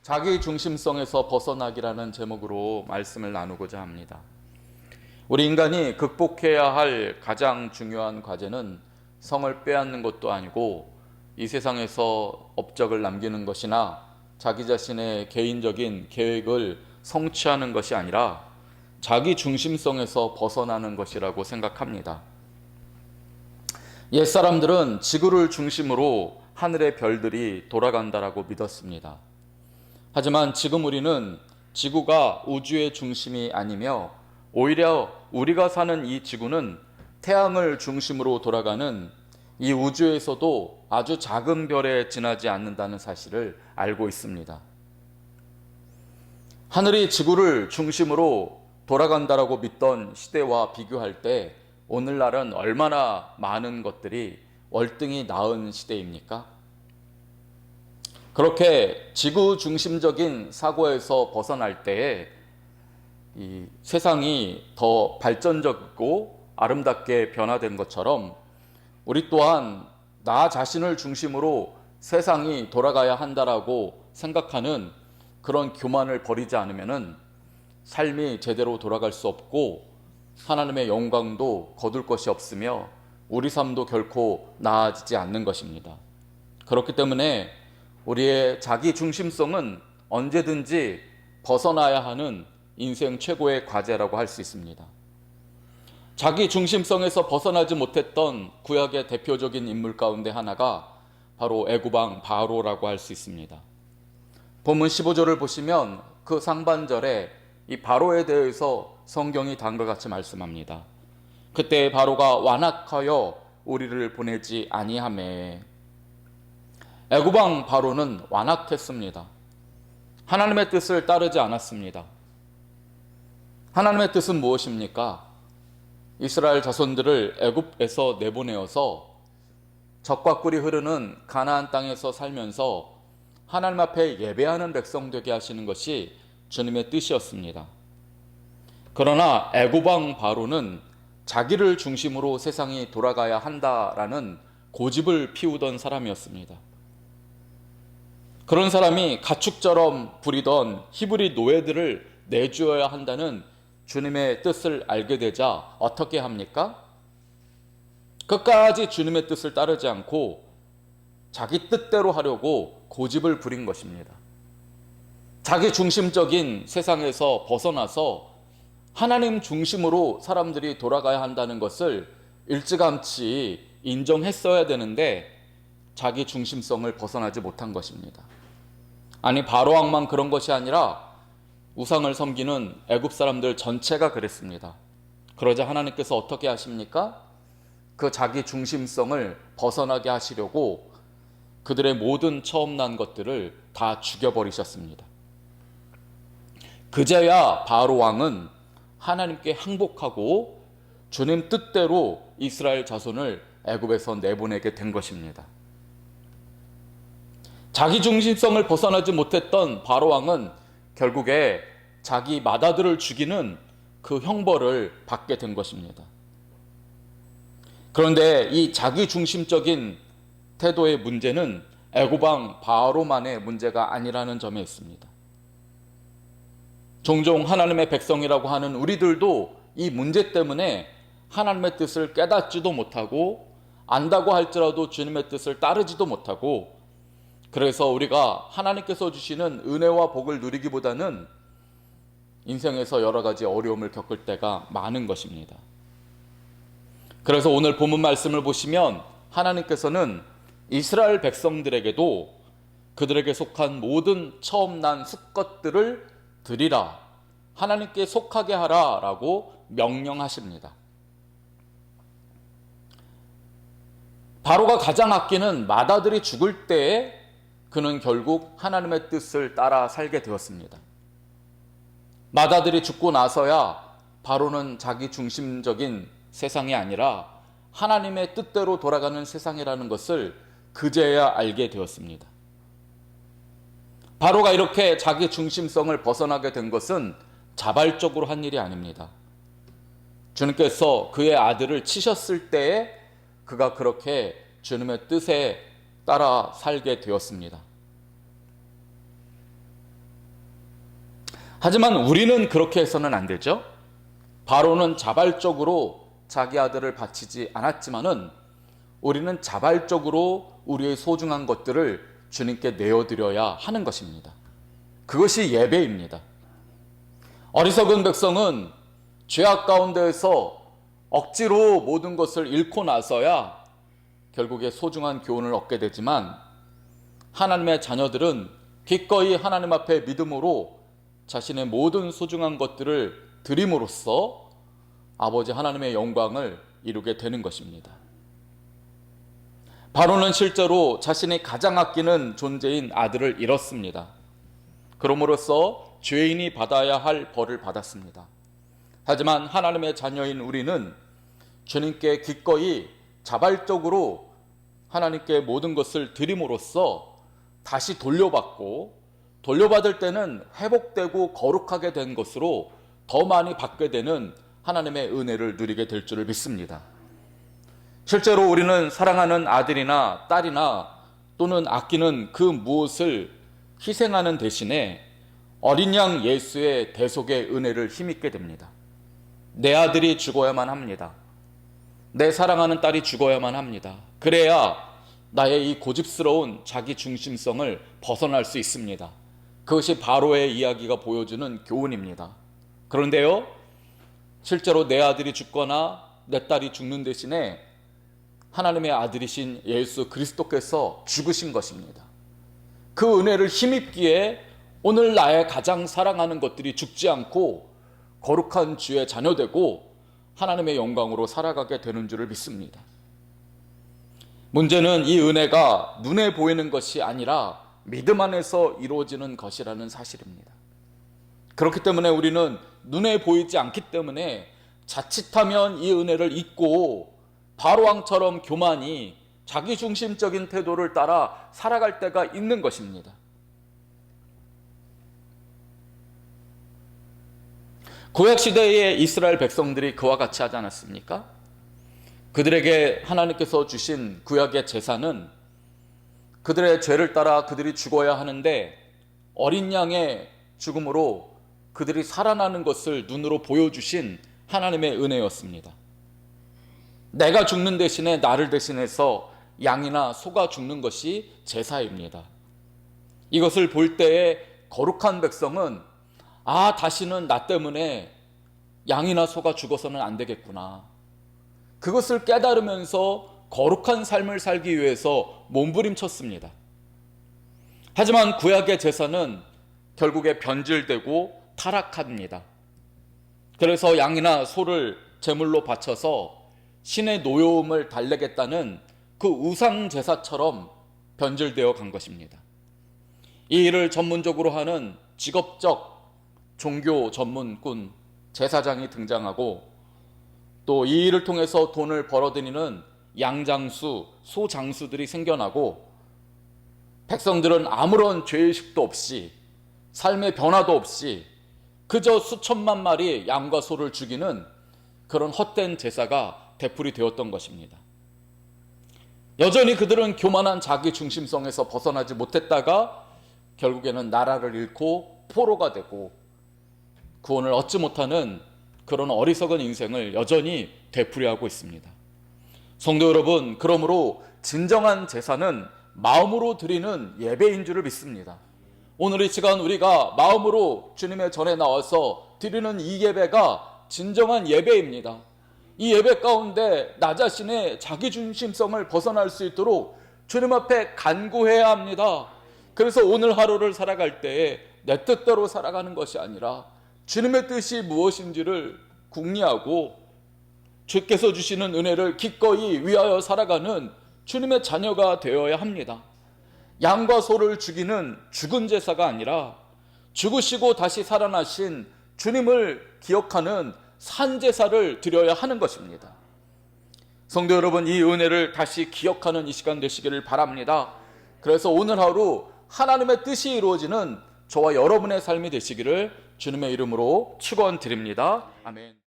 자기 중심성에서 벗어나기라는 제목으로 말씀을 나누고자 합니다. 우리 인간이 극복해야 할 가장 중요한 과제는 성을 빼앗는 것도 아니고 이 세상에서 업적을 남기는 것이나 자기 자신의 개인적인 계획을 성취하는 것이 아니라 자기 중심성에서 벗어나는 것이라고 생각합니다. 옛사람들은 지구를 중심으로 하늘의 별들이 돌아간다라고 믿었습니다. 하지만 지금 우리는 지구가 우주의 중심이 아니며 오히려 우리가 사는 이 지구는 태양을 중심으로 돌아가는 이 우주에서도 아주 작은 별에 지나지 않는다는 사실을 알고 있습니다. 하늘이 지구를 중심으로 돌아간다라고 믿던 시대와 비교할 때 오늘날은 얼마나 많은 것들이 월등히 나은 시대입니까? 그렇게 지구 중심적인 사고에서 벗어날 때에 이 세상이 더 발전적이고 아름답게 변화된 것처럼 우리 또한 나 자신을 중심으로 세상이 돌아가야 한다라고 생각하는 그런 교만을 버리지 않으면은 삶이 제대로 돌아갈 수 없고 하나님의 영광도 거둘 것이 없으며 우리 삶도 결코 나아지지 않는 것입니다. 그렇기 때문에 우리의 자기 중심성은 언제든지 벗어나야 하는 인생 최고의 과제라고 할 수 있습니다. 자기 중심성에서 벗어나지 못했던 구약의 대표적인 인물 가운데 하나가 바로 애굽왕 바로라고 할 수 있습니다. 본문 15절을 보시면 그 상반절에 이 바로에 대해서 성경이 다음과 같이 말씀합니다. 그때 바로가 완악하여 우리를 보내지 아니하매. 애굽왕 바로는 완악했습니다. 하나님의 뜻을 따르지 않았습니다. 하나님의 뜻은 무엇입니까? 이스라엘 자손들을 애굽에서 내보내어서 적과 꿀이 흐르는 가나안 땅에서 살면서 하나님 앞에 예배하는 백성 되게 하시는 것이 주님의 뜻이었습니다. 그러나 애굽왕 바로는 자기를 중심으로 세상이 돌아가야 한다라는 고집을 피우던 사람이었습니다. 그런 사람이 가축처럼 부리던 히브리 노예들을 내주어야 한다는 주님의 뜻을 알게 되자 어떻게 합니까? 끝까지 주님의 뜻을 따르지 않고 자기 뜻대로 하려고 고집을 부린 것입니다. 자기 중심적인 세상에서 벗어나서 하나님 중심으로 사람들이 돌아가야 한다는 것을 일찌감치 인정했어야 되는데 자기 중심성을 벗어나지 못한 것입니다. 아니 바로왕만 그런 것이 아니라 우상을 섬기는 애굽 사람들 전체가 그랬습니다. 그러자 하나님께서 어떻게 하십니까? 그 자기 중심성을 벗어나게 하시려고 그들의 모든 처음 난 것들을 다 죽여버리셨습니다. 그제야 바로왕은 하나님께 항복하고 주님 뜻대로 이스라엘 자손을 애굽에서 내보내게 된 것입니다. 자기 중심성을 벗어나지 못했던 바로왕은 결국에 자기 맏아들을 죽이는 그 형벌을 받게 된 것입니다. 그런데 이 자기 중심적인 태도의 문제는 애굽왕 바로만의 문제가 아니라는 점에 있습니다. 종종 하나님의 백성이라고 하는 우리들도 이 문제 때문에 하나님의 뜻을 깨닫지도 못하고 안다고 할지라도 주님의 뜻을 따르지도 못하고 그래서 우리가 하나님께서 주시는 은혜와 복을 누리기보다는 인생에서 여러 가지 어려움을 겪을 때가 많은 것입니다. 그래서 오늘 본문 말씀을 보시면 하나님께서는 이스라엘 백성들에게도 그들에게 속한 모든 처음 난 수컷들을 드리라, 하나님께 속하게 하라 라고 명령하십니다. 바로가 가장 아끼는 맏아들이 죽을 때에 그는 결국 하나님의 뜻을 따라 살게 되었습니다. 맏아들이 죽고 나서야 바로는 자기 중심적인 세상이 아니라 하나님의 뜻대로 돌아가는 세상이라는 것을 그제야 알게 되었습니다. 바로가 이렇게 자기 중심성을 벗어나게 된 것은 자발적으로 한 일이 아닙니다. 주님께서 그의 아들을 치셨을 때에 그가 그렇게 주님의 뜻에 따라 살게 되었습니다. 하지만 우리는 그렇게 해서는 안 되죠. 바로는 자발적으로 자기 아들을 바치지 않았지만은 우리는 자발적으로 우리의 소중한 것들을 주님께 내어드려야 하는 것입니다. 그것이 예배입니다. 어리석은 백성은 죄악 가운데에서 억지로 모든 것을 잃고 나서야 결국에 소중한 교훈을 얻게 되지만, 하나님의 자녀들은 기꺼이 하나님 앞에 믿음으로 자신의 모든 소중한 것들을 드림으로써 아버지 하나님의 영광을 이루게 되는 것입니다. 바로는 실제로 자신이 가장 아끼는 존재인 아들을 잃었습니다. 그럼으로써 죄인이 받아야 할 벌을 받았습니다. 하지만 하나님의 자녀인 우리는 주님께 기꺼이 자발적으로 하나님께 모든 것을 드림으로써 다시 돌려받고, 돌려받을 때는 회복되고 거룩하게 된 것으로 더 많이 받게 되는 하나님의 은혜를 누리게 될 줄을 믿습니다. 실제로 우리는 사랑하는 아들이나 딸이나 또는 아끼는 그 무엇을 희생하는 대신에 어린 양 예수의 대속의 은혜를 힘입게 됩니다. 내 아들이 죽어야만 합니다. 내 사랑하는 딸이 죽어야만 합니다. 그래야 나의 이 고집스러운 자기 중심성을 벗어날 수 있습니다. 그것이 바로의 이야기가 보여주는 교훈입니다. 그런데요, 실제로 내 아들이 죽거나 내 딸이 죽는 대신에 하나님의 아들이신 예수 그리스도께서 죽으신 것입니다. 그 은혜를 힘입기에 오늘 나의 가장 사랑하는 것들이 죽지 않고 거룩한 주의 자녀되고 하나님의 영광으로 살아가게 되는 줄을 믿습니다. 문제는 이 은혜가 눈에 보이는 것이 아니라 믿음 안에서 이루어지는 것이라는 사실입니다. 그렇기 때문에 우리는 눈에 보이지 않기 때문에 자칫하면 이 은혜를 잊고 바로왕처럼 교만히 자기중심적인 태도를 따라 살아갈 때가 있는 것입니다. 구약시대의 이스라엘 백성들이 그와 같이 하지 않았습니까? 그들에게 하나님께서 주신 구약의 제사는 그들의 죄를 따라 그들이 죽어야 하는데 어린 양의 죽음으로 그들이 살아나는 것을 눈으로 보여주신 하나님의 은혜였습니다. 내가 죽는 대신에 나를 대신해서 양이나 소가 죽는 것이 제사입니다. 이것을 볼 때에 거룩한 백성은 다시는 나 때문에 양이나 소가 죽어서는 안 되겠구나. 그것을 깨달으면서 거룩한 삶을 살기 위해서 몸부림쳤습니다. 하지만 구약의 제사는 결국에 변질되고 타락합니다. 그래서 양이나 소를 제물로 바쳐서 신의 노여움을 달래겠다는 그 우상 제사처럼 변질되어 간 것입니다. 이 일을 전문적으로 하는 직업적 종교 전문꾼 제사장이 등장하고, 또 이 일을 통해서 돈을 벌어들이는 양장수, 소장수들이 생겨나고, 백성들은 아무런 죄의식도 없이 삶의 변화도 없이 그저 수천만 마리 양과 소를 죽이는 그런 헛된 제사가 되풀이 되었던 것입니다. 여전히 그들은 교만한 자기 중심성에서 벗어나지 못했다가 결국에는 나라를 잃고 포로가 되고 구원을 얻지 못하는 그런 어리석은 인생을 여전히 되풀이하고 있습니다. 성도 여러분, 그러므로 진정한 제사는 마음으로 드리는 예배인 줄을 믿습니다. 오늘 이 시간 우리가 마음으로 주님의 전에 나와서 드리는 이 예배가 진정한 예배입니다. 이 예배 가운데 나 자신의 자기중심성을 벗어날 수 있도록 주님 앞에 간구해야 합니다. 그래서 오늘 하루를 살아갈 때에 내 뜻대로 살아가는 것이 아니라 주님의 뜻이 무엇인지를 궁리하고 주께서 주시는 은혜를 기꺼이 위하여 살아가는 주님의 자녀가 되어야 합니다. 양과 소를 죽이는 죽은 제사가 아니라 죽으시고 다시 살아나신 주님을 기억하는 산 제사를 드려야 하는 것입니다. 성도 여러분, 이 은혜를 다시 기억하는 이 시간 되시기를 바랍니다. 그래서 오늘 하루 하나님의 뜻이 이루어지는 저와 여러분의 삶이 되시기를 주님의 이름으로 축원드립니다. 아멘.